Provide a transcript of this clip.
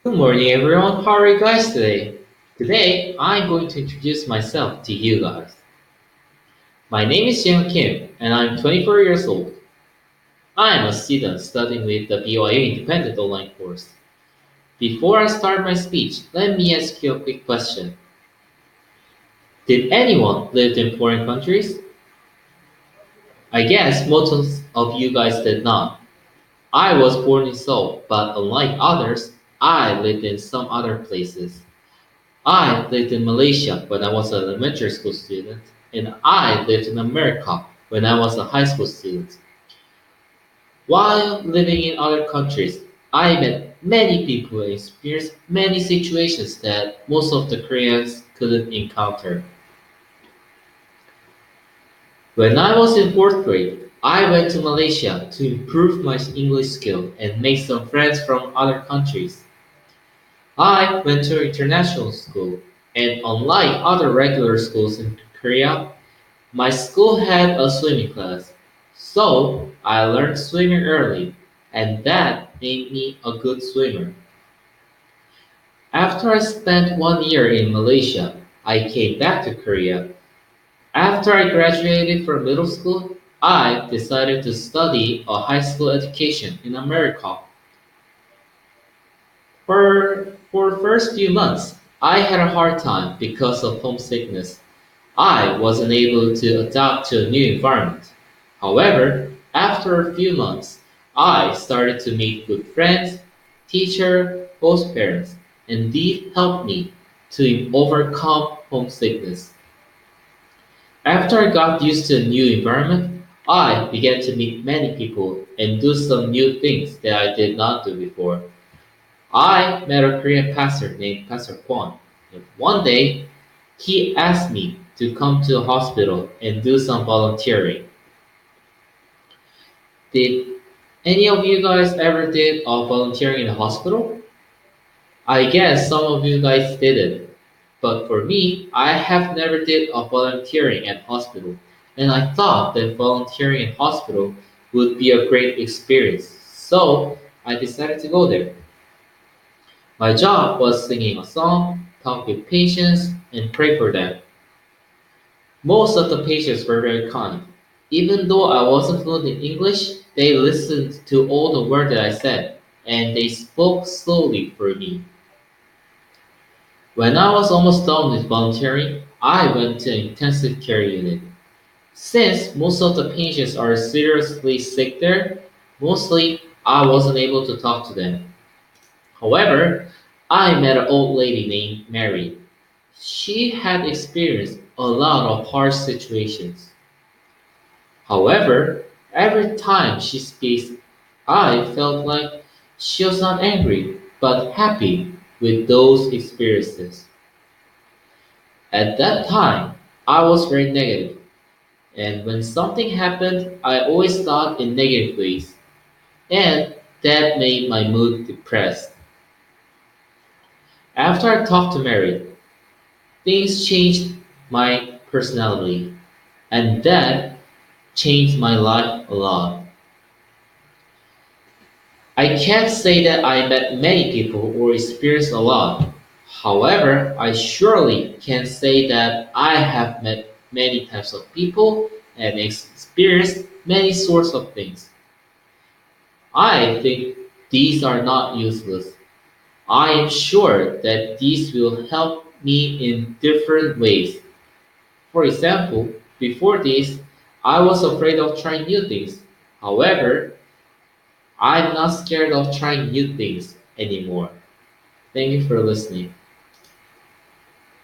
Good morning, everyone. How are you guys today? Today, I'm going to introduce myself to you guys. My name is Young Kim, and I'm 24 years old. I am a student studying with the BYU Independent Online course. Before I start my speech, let me ask you a quick question. Did anyone live in foreign countries? I guess most of you guys did not. I was born in Seoul, but unlike others, I lived in some other places. I lived in Malaysia when I was an elementary school student, and I lived in America when I was a high school student. While living in other countries, I met many people and experienced many situations that most of the Koreans couldn't encounter. When I was in fourth grade, I went to Malaysia to improve my English skill and make some friends from other countries. I went to international school, and unlike other regular schools in Korea, my school had a swimming class, so I learned swimming early, and that made me a good swimmer. After I spent 1 year in Malaysia, I came back to Korea. After I graduated from middle school, I decided to study a high school education in America. For first few months, I had a hard time because of homesickness. I wasn't able to adapt to a new environment. However, after a few months, I started to meet good friends, teacher, host parents, and these helped me to overcome homesickness. After I got used to a new environment, I began to meet many people and do some new things that I did not do before. I met a Korean pastor named Pastor Kwon, and one day he asked me to come to a hospital and do some volunteering. Did any of you guys ever did volunteering in a hospital? I guess some of you guys did it, but for me, I have never did a volunteering at hospital, and I thought that volunteering in hospital would be a great experience, so I decided to go there. My job was singing a song, talk with patients, and pray for them. Most of the patients were very kind. Even though I wasn't fluent in English, they listened to all the words that I said, and they spoke slowly for me. When I was almost done with volunteering, I went to an intensive care unit. Since most of the patients are seriously sick there, mostly I wasn't able to talk to them. However, I met an old lady named Mary. She had experienced a lot of harsh situations. However, every time she speaks, I felt like she was not angry, but happy with those experiences. At that time, I was very negative, and when something happened, I always thought in negative ways, and that made my mood depressed. After I talked to Mary, things changed my personality, and that changed my life a lot. I can't say that I met many people or experienced a lot. However, I surely can say that I have met many types of people and experienced many sorts of things. I think these are not useless. I am sure that these will help me in different ways. For example, before this, I was afraid of trying new things. However, I'm not scared of trying new things anymore. Thank you for listening.